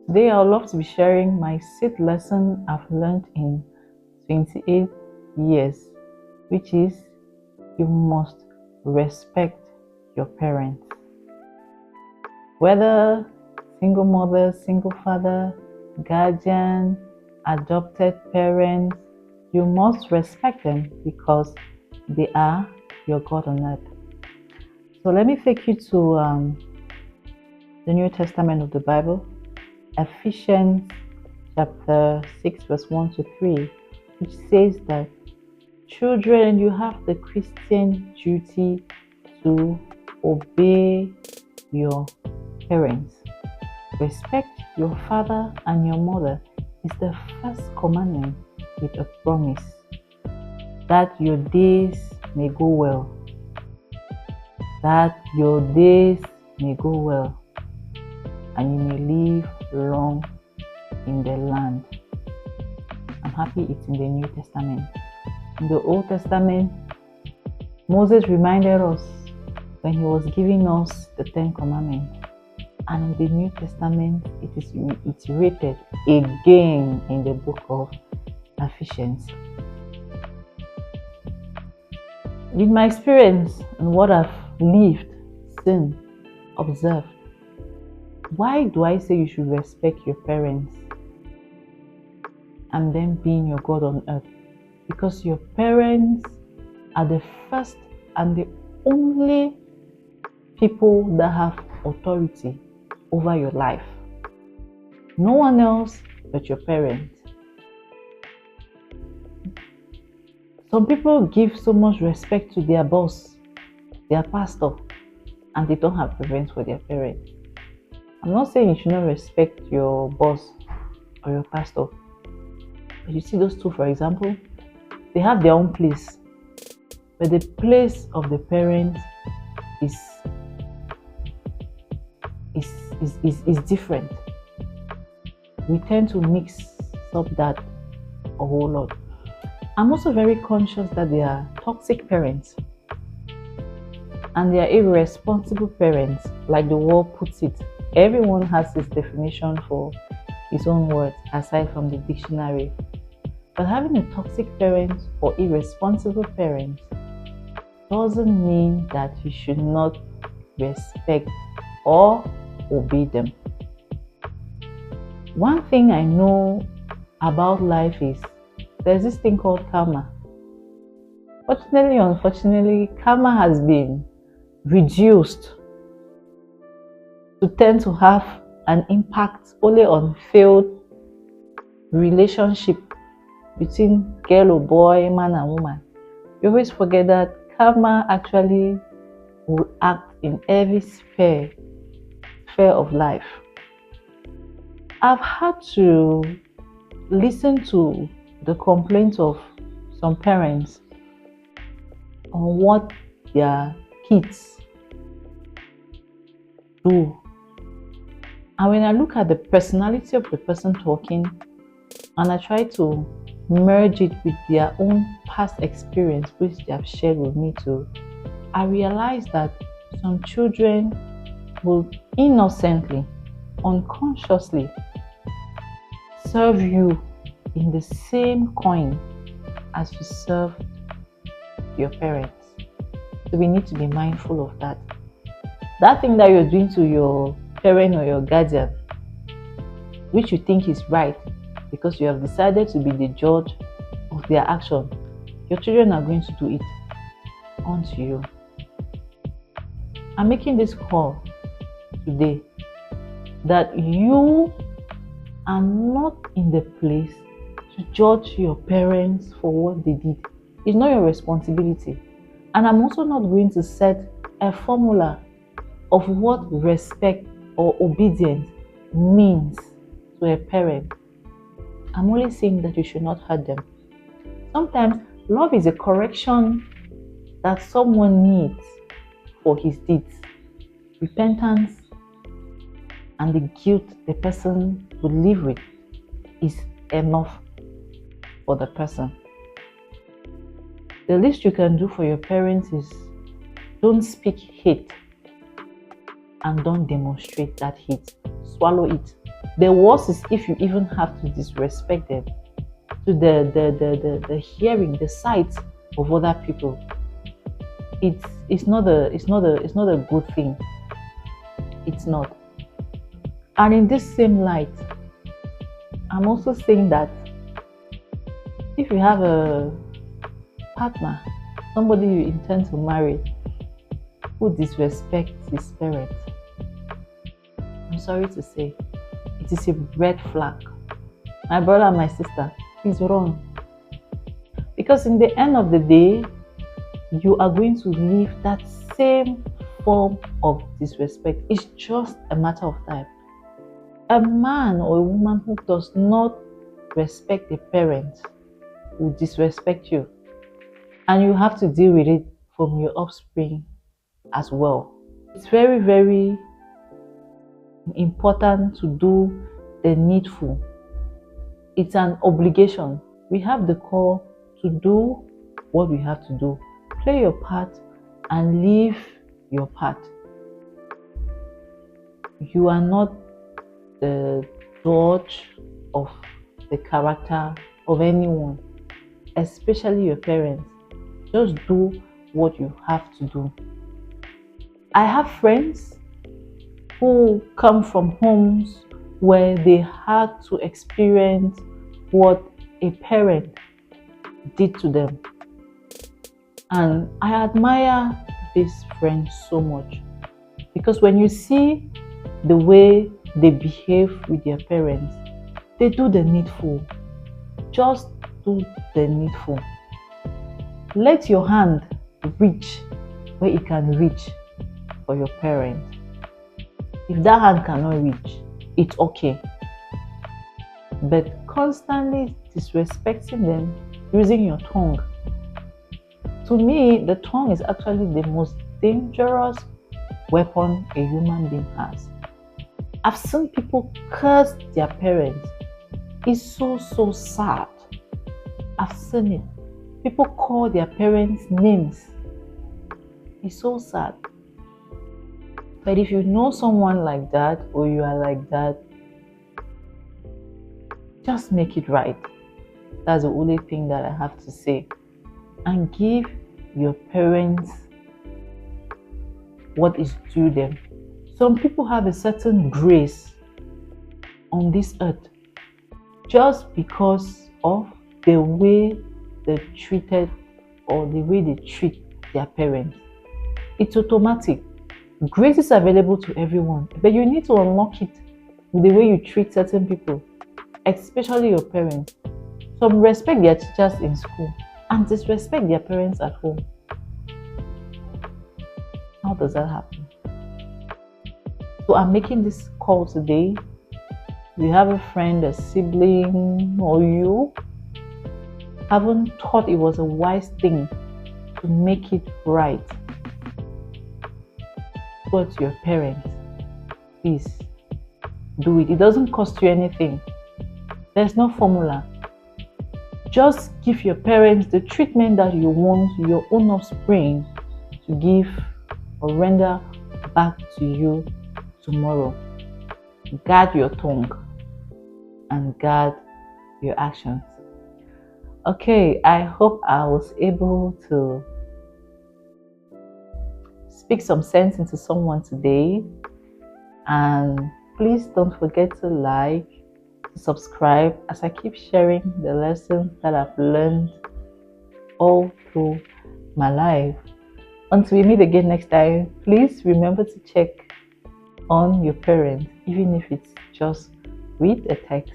Today, I would love to be sharing my 6th lesson I've learned in 28 years, which is you must respect your parents. Whether single mother, single father, guardian, adopted parents, you must respect them because they are your God on earth. So let me take you to the New Testament of the Bible, Ephesians chapter 6 verse 1 to 3, which says that children, you have the Christian duty to obey your parents. Respect your father and your mother is the first commandment with a promise that your days may go well. That your days may go well and you may live long in the land. I'm happy it's in the New Testament. In the Old Testament, Moses reminded us when he was giving us the 10 Commandments. And in the New Testament, it is reiterated again in the book of Ephesians. With my experience and what I've lived, seen, observed, why do I say you should respect your parents and them being your God on earth? Because your parents are the first and the only people that have authority over your life. No one else but your parents. Some people give so much respect to their boss, their pastor, and they don't have reverence for their parents. I'm not saying you should not respect your boss or your pastor, but you see those two, for example, they have their own place, but the place of the parents is different. We tend to mix up that a whole lot. I'm also very conscious that they are toxic parents and they are irresponsible parents, like the world puts it. Everyone has his definition for his own words aside from the dictionary. But having a toxic parent or irresponsible parent doesn't mean that you should not respect or obey them. One thing I know about life is there's this thing called karma. Fortunately, unfortunately, karma has been reduced to tend to have an impact only on failed relationship between girl or boy, man and woman. You always forget that karma actually will act in every sphere of life. I've had to listen to the complaints of some parents on what their kids do. And when I look at the personality of the person talking and I try to merge it with their own past experience, which they have shared with me too, I realize that some children will innocently, unconsciously serve you in the same coin as you serve your parents. So we need to be mindful of that. That thing that you're doing to your parent or your guardian, which you think is right because you have decided to be the judge of their action, your children are going to do it unto you. I'm making this call today that you are not in the place to judge your parents for what they did. It's not your responsibility. And I'm also not going to set a formula of what respect or obedience means to a parent. I'm only saying that you should not hurt them. Sometimes love is a correction that someone needs for his deeds. Repentance and the guilt the person will live with is enough for the person. The least you can do for your parents is don't speak hate and don't demonstrate that hate. Swallow it. The worst is if you even have to disrespect them to the hearing, the sight of other people. It's not a good thing. It's not. And in this same light, I'm also saying that if you have a partner, somebody you intend to marry, who disrespects his parents, I'm sorry to say, it is a red flag. My brother and my sister, please run. Because in the end of the day, you are going to live that same form of disrespect. It's just a matter of time. A man or a woman who does not respect a parent will disrespect you. And you have to deal with it from your offspring as well. It's very, very important to do the needful. It's an obligation. We have the call to do what we have to do. Play your part and live your part. You are not the judge of the character of anyone, especially your parents. Just do what you have to do. I have friends who come from homes where they had to experience what a parent did to them. And I admire these friends so much because when you see the way they behave with their parents, they do the needful. Just do the needful. Let your hand reach where it can reach for your parent. If that hand cannot reach, it's okay. But constantly disrespecting them using your tongue. To me, the tongue is actually the most dangerous weapon a human being has. I've seen people curse their parents. It's so sad. I've seen it. People call their parents names. It's so sad. But if you know someone like that or you are like that, just make it right. That's the only thing that I have to say. And give your parents what is due them. Some people have a certain grace on this earth just because of the way they treated or the way they treat their parents. It's automatic. Grace is available to everyone, but you need to unlock it with the way you treat certain people, especially your parents. Some respect their teachers in school and disrespect their parents at home. How does that happen? So I'm making this call today. You have a friend, a sibling, or you haven't thought it was a wise thing to make it right towards your parents, please do it. It doesn't cost you anything. There's no formula. Just give your parents the treatment that you want your own offspring to give or render back to you tomorrow. Guard your tongue and guard your actions. Okay, I hope I was able to speak some sense into someone today. And please don't forget to like, to subscribe as I keep sharing the lessons that I've learned all through my life. Until we meet again next time, please remember to check on your parents, even if it's just with a text.